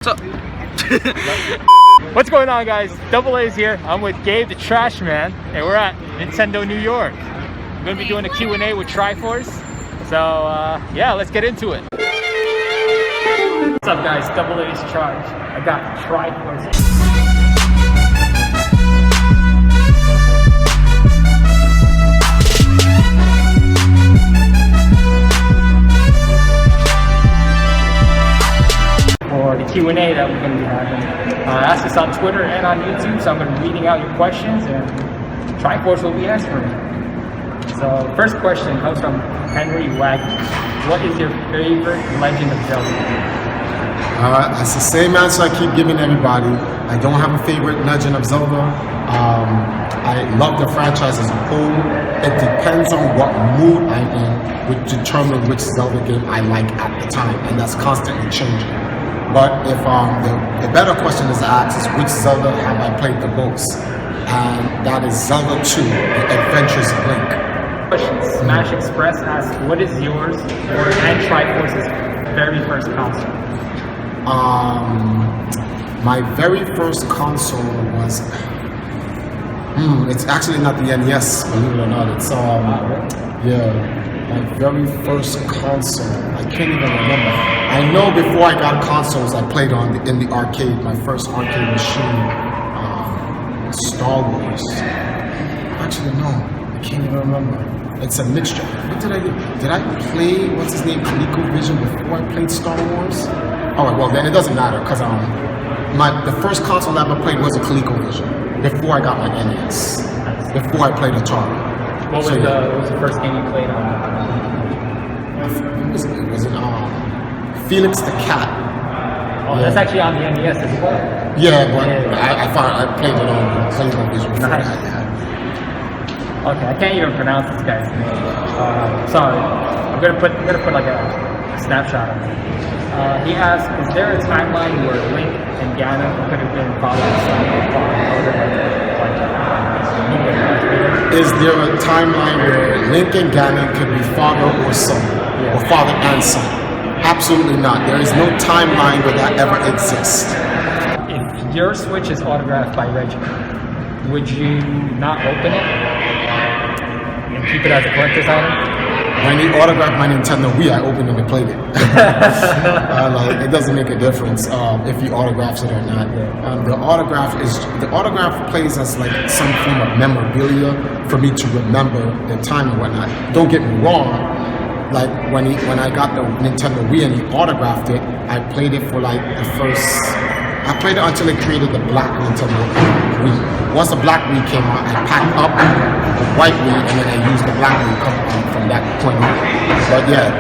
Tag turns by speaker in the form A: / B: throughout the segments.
A: up?
B: What's going on, guys? Double A's here. I'm with Gabe the Trashman, and we're at Nintendo New York. I'm going to be doing a Q&A with Triforce. So, yeah, let's get into it. What's up, guys? Double A's charge. I got Triforce. For the Q&A that we're going to be having. Ask us on Twitter and on YouTube, so I'm going to be reading out your questions and Triforce will be answering. So, first question comes from Henry Wagner. What is your favorite Legend of Zelda?
C: It's the same answer I keep giving everybody. I don't have a favorite Legend of Zelda. I love the franchise as a whole. It depends on what mood I'm in, which determines which Zelda game I like at the time, and that's constantly changing. But if the better question is asked is which Zelda have I played the most, and that is Zelda 2, The Adventures of Link.
B: Smash Express asks, what is yours and Triforce's very first console?
C: My very first console was, it's actually not the NES, believe it or not. It's, my very first console, I can't even remember. I know before I got consoles, I played in the arcade, my first arcade machine, Star Wars. Actually, no, I can't even remember. It's a mixture. What did I do? Did I play, what's his name, ColecoVision before I played Star Wars? Alright, well then it doesn't matter, because the first console I ever played was a ColecoVision, before I got my NES, before I played Atari.
B: What was the first game you played on?
C: Was it Felix the Cat.
B: Oh, yeah. That's actually on the NES as well?
C: Yeah, but I played it on ColecoVision before that.
B: Okay, I can't even pronounce this guy's name. Sorry. I'm gonna put like a snapshot of it. He asked, is there a timeline where Link and Ganon could have been father and son?
C: Is there a timeline where Link and Ganon could be father or son? Or father and son? Absolutely not. There is no timeline where that ever exists.
B: If your Switch is autographed by Reggie, would you not open it? Keep it as a collector's item?
C: When he autographed my Nintendo Wii, I opened it and played it. It doesn't make a difference if he autographs it or not. The autograph plays as like some form of memorabilia for me to remember the time and whatnot. Don't get me wrong. Like when I got the Nintendo Wii and he autographed it, I played it for like I played it until they created the black Nintendo Wii. Once the black Wii came out, I packed up the white Wii and then I used the black Wii from that point on. But yeah,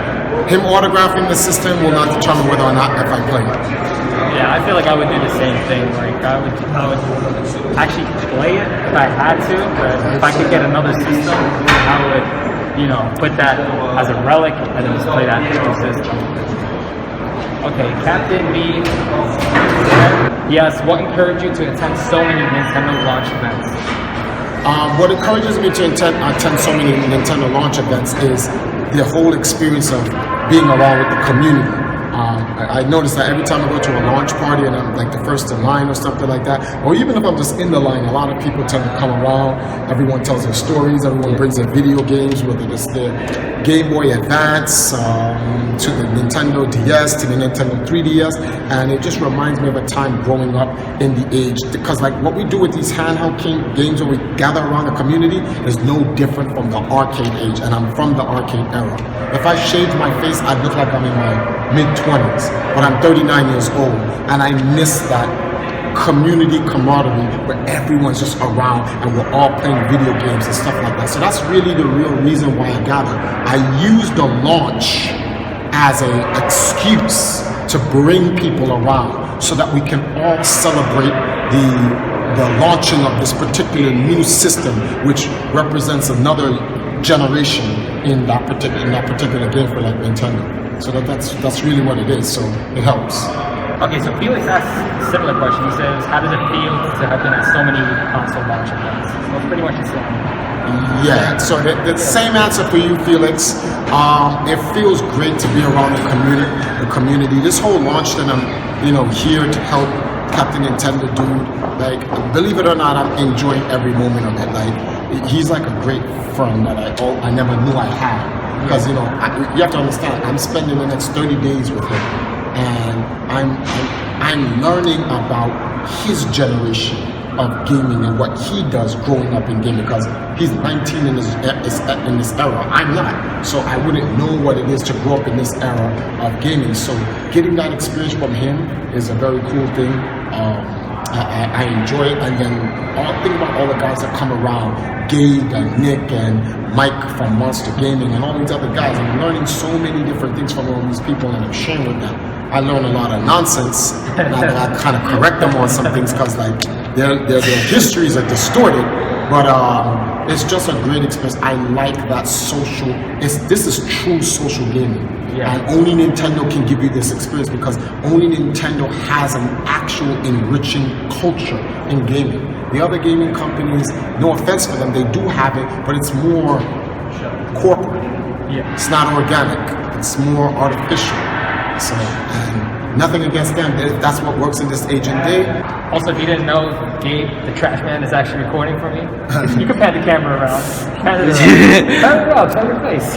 C: him autographing the system will not determine whether or not if I play it.
B: Yeah, I feel like I would do the same thing. Like I would actually play it if I had to, but if I could get another system, I would, put that as a relic and then just play that extra system. Okay, Captain B. Yes, what encouraged you to attend so many Nintendo launch events?
C: What encourages me to attend so many Nintendo launch events is the whole experience of being around with the community. I notice that every time I go to a launch party and I'm like the first in line or something like that, or even if I'm just in the line, a lot of people tend to come around. Everyone tells their stories. Everyone brings their video games, whether it's the Game Boy Advance, to the Nintendo DS, to the Nintendo 3DS, and it just reminds me of a time growing up in the age, because like what we do with these handheld games where we gather around the community is no different from the arcade age, and I'm from the arcade era. If I shaved my face, I'd look like I'm in my mid-20s, but I'm 39 years old, and I miss that community camaraderie where everyone's just around and we're all playing video games and stuff like that. So that's really the real reason why I gather. I use the launch as an excuse to bring people around so that we can all celebrate the launching of this particular new system, which represents another generation in that particular game for like Nintendo. So that's really what it is. So it helps.
B: Okay, so Felix asked a similar question. He says, how does it feel to have been at so many console launch events? So it's pretty much the same.
C: Yeah, so the same answer for you, Felix. It feels great to be around the community. This whole launch that I'm, here to help Captain Nintendo do, like, believe it or not, I'm enjoying every moment of it. Like, he's like a great friend that I never knew I had. Because, you have to understand, I'm spending the next 30 days with him. And I'm learning about his generation of gaming and what he does growing up in gaming, because he's 19 in this era. I'm not, so I wouldn't know what it is to grow up in this era of gaming. So getting that experience from him is a very cool thing. I enjoy it, and then think about all the guys that come around, Gabe and Nick and Mike from Monster Gaming and all these other guys. I'm learning so many different things from all these people, and I'm sharing with them. I learn a lot of nonsense, and I kind of correct them on some things because like their histories are distorted, but it's just a great experience. I like that social. This is true social gaming, and only Nintendo can give you this experience because only Nintendo has an actual enriching culture in gaming. The other gaming companies, no offense for them, they do have it, but it's more corporate. Yeah. It's not organic. It's more artificial. So, and nothing against them. That's what works in this age and day.
B: Also, if you didn't know, Gabe, the Trashman, is actually recording for me. You can pan the camera around. Pan it around. Pan it around. Tell your face.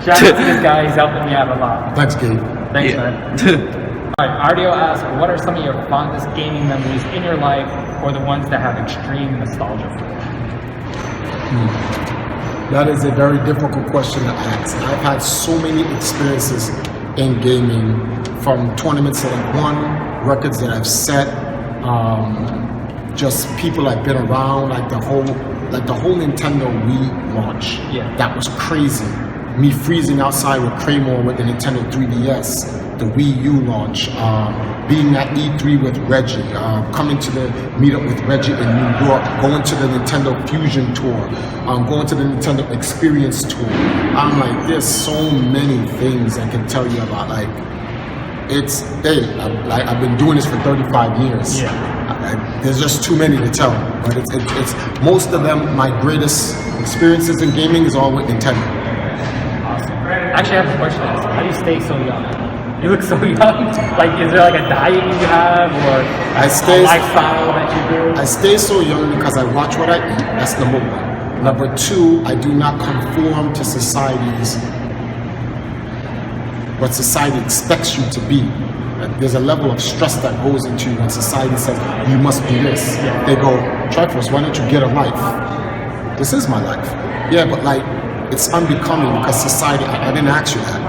B: Shout out to this guy. He's helping me out a lot.
C: Thanks, Gabe.
B: Thanks, man. All right, Ardio asks, what are some of your fondest gaming memories in your life, or the ones that have extreme nostalgia for you?
C: That is a very difficult question to ask. I've had so many experiences in gaming, from tournaments that I've won, records that I've set, just people I've been around, like the whole Nintendo Wii launch. Yeah. That was crazy. Me freezing outside with Kramer with the Nintendo 3DS. The Wii U launch, being at E3 with Reggie, coming to the meetup with Reggie in New York, going to the Nintendo Fusion Tour, going to the Nintendo Experience Tour. I'm like, there's so many things I can tell you about. Like, I've been doing this for 35 years. Yeah. There's just too many to tell, but it's most of them. My greatest experiences in gaming is all with Nintendo.
B: Awesome. Actually, I have a question. How do you stay so young? You look so young. Like, is there like a diet you have, or a lifestyle that you do? I
C: stay so young because I watch what I eat. That's number one. Number two, I do not conform to what society expects you to be. There's a level of stress that goes into you when society says, you must be this. Yeah. They go, Triforce, why don't you get a life? This is my life. Yeah, but like, it's unbecoming because society, I didn't ask you that.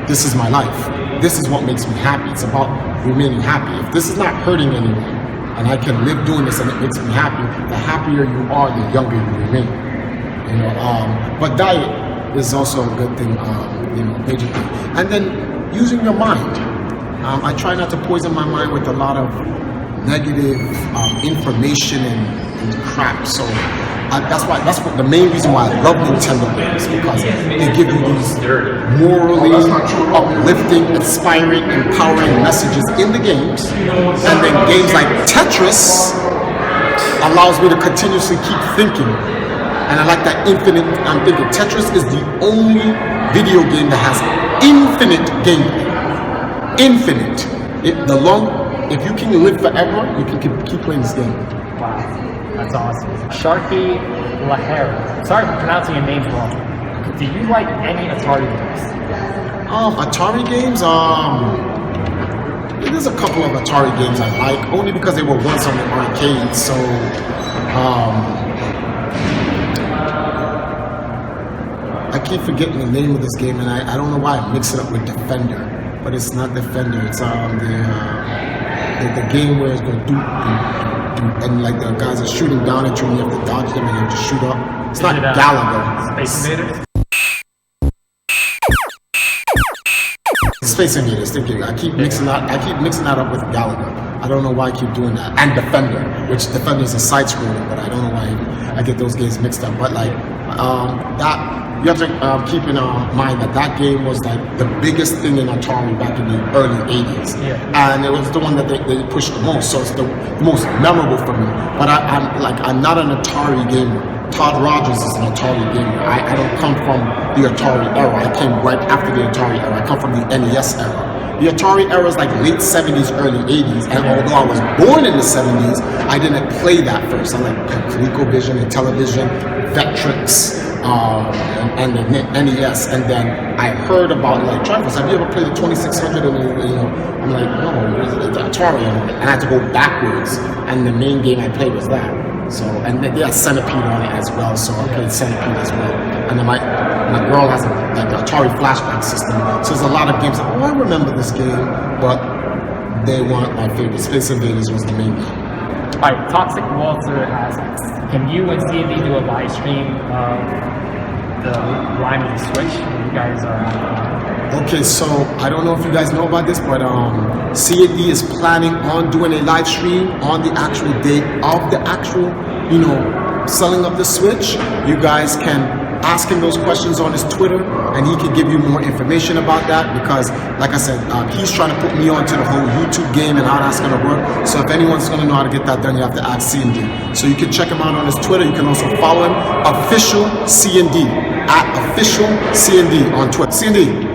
C: This is my life. This is what makes me happy. It's about remaining happy. If this is not hurting anyone, and I can live doing this and it makes me happy, the happier you are, the younger you remain. But diet is also a good thing, major thing. And then using your mind. I try not to poison my mind with a lot of negative information and crap. So that's what the main reason why I love Nintendo games, because they give you these morally uplifting, inspiring, empowering messages in the games, and then games like Tetris allows me to continuously keep thinking, and I like that infinite. I'm thinking Tetris is the only video game that has infinite gameplay. Infinite. If you can live forever, you can keep playing this game.
B: Wow. That's awesome. Sharky Lahara. Sorry for pronouncing your names wrong. Do you like any Atari games?
C: Atari games? There's a couple of Atari games I like, only because they were once on the arcade. So, I keep forgetting the name of this game, and I don't know why I mix it up with Defender. But it's not Defender. It's the game where it's going to do, and like the guys are shooting down at you and you have to dodge them and you have to shoot up. It's not Galaga.
B: Space Invaders?
C: Space Invaders. Thank you. I keep mixing that up with Galaga. I don't know why I keep doing that. And Defender, which Defender is a side scroller, but I don't know why I get those games mixed up. But like that. You have to keep in mind that game was like the biggest thing in Atari back in the early 80s.
B: Yeah.
C: And it was the one that they pushed the most, so it's the most memorable for me. But I'm not an Atari gamer. Todd Rogers is an Atari gamer. I don't come from the Atari era. I came right after the Atari era. I come from the NES era. The Atari era is like late 70s, early 80s, and although I was born in the 70s, I didn't play that first. I like ColecoVision and Television, Vectrex, and the NES, and then I heard about like Triforce. Have you ever played the 2600? And I'm like, no, it's Atari, and I had to go backwards, and the main game I played was that. So, and they had Centipede on it as well, so I played Centipede as well. And then my girl has like the Atari flashback system, so there's a lot of games like, oh, I remember this game, but they weren't my favorite. Space Invaders was the main game.
B: All right, Toxic Walter asks, can you and CND do a live stream of the line of the Switch? You guys are
C: Okay, so I don't know if you guys know about this, but CND is planning on doing a live stream on the actual date of the actual, selling of the Switch. You guys can ask him those questions on his Twitter, and he can give you more information about that, because like I said, he's trying to put me onto the whole YouTube game and how that's going to work. So if anyone's going to know how to get that done, you have to ask CND. So you can check him out on his Twitter. You can also follow him, official CND, at official CND on Twitter. CND,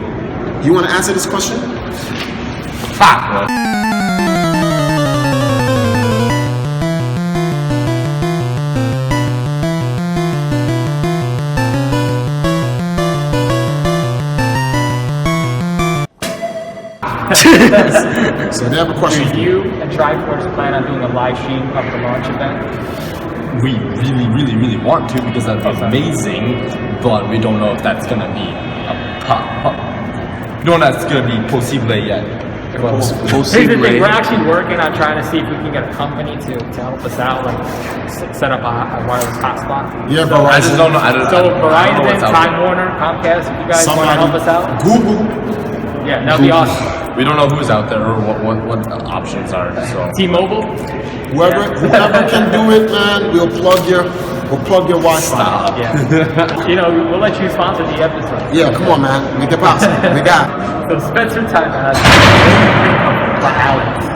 C: you want to answer this question?
A: Ha!
C: So they have a question.
B: Do you and Triforce plan on doing a live stream of the launch event?
A: We really want to, because that'd be amazing, but we don't know if that's gonna be we don't know if that's gonna be possible yet.
B: Here's the thing, we're actually working on trying to see if we can get a company to help us out, like set up a wireless hotspot.
C: Yeah,
B: so,
C: Verizon.
A: I just don't know.
B: So Verizon, Time Warner, Comcast, if you guys want to help us out.
C: Google.
B: Yeah, that'd be awesome.
A: We don't know who's out there or what the options are. So
B: T-Mobile.
C: Whoever can do it, man, we'll plug your Wi-Fi.
B: Yeah. We'll let you sponsor the episode.
C: Yeah, come on, man, make it possible. We got it.
B: So Spencer Time has Alex.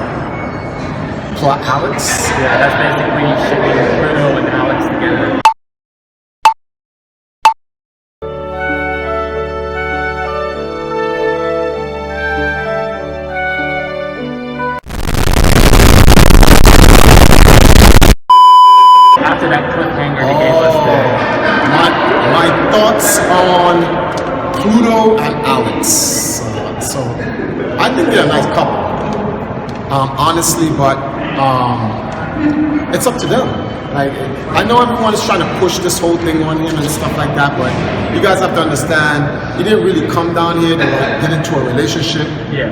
C: Plot Alex.
B: Yeah, that's basically shipping Pluto and Alex together. After that cliffhanger he gave us
C: My thoughts on Pluto and Alex. So I think they're a nice couple, honestly, but it's up to them. Like, I know everyone is trying to push this whole thing on him and stuff like that, but you guys have to understand, he didn't really come down here to get into a relationship.
B: Yeah.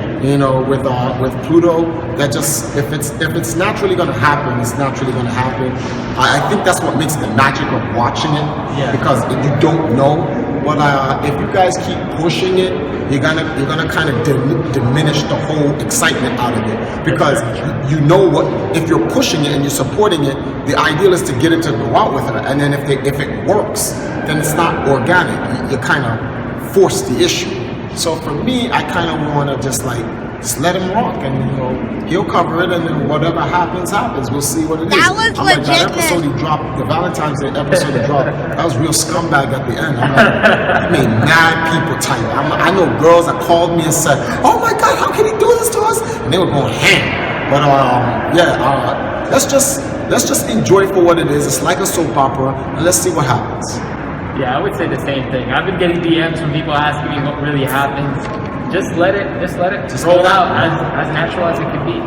C: With Pluto. That just, if it's naturally gonna happen, it's naturally gonna happen. I think that's what makes the magic of watching it.
B: Yeah.
C: Because you don't know. But if you guys keep pushing it, you're gonna kind of diminish the whole excitement out of it, because you know what, if you're pushing it and you're supporting it, the ideal is to get him to go out with her, and then if it works, then it's not organic. You kind of force the issue. So for me, I kind of want to just let him rock, and he'll cover it, and then whatever happens. We'll see what it is.
D: That was legit.
C: That episode he dropped, the Valentine's Day episode he dropped, that was real scumbag at the end. I'm like, he made mad people tight. I know girls that called me and said, "Oh my God, how can he do this to us?" And they were going ham. But let's just enjoy it for what it is. It's like a soap opera, and let's see what happens.
B: Yeah, I would say the same thing. I've been getting DMs from people asking me what really happens. Just let it roll out as natural as it can be.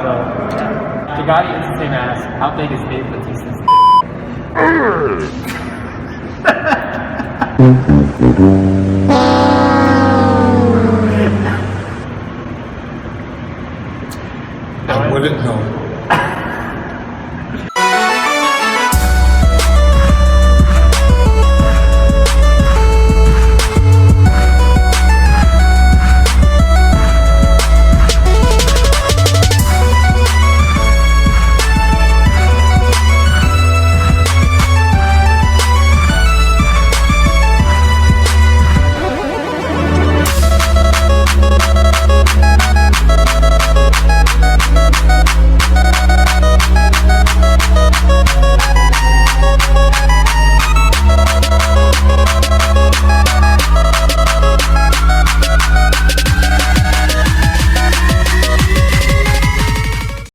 B: So, yeah. The guy Entertainment asks, how big is Dave Batista's?
C: I wouldn't know.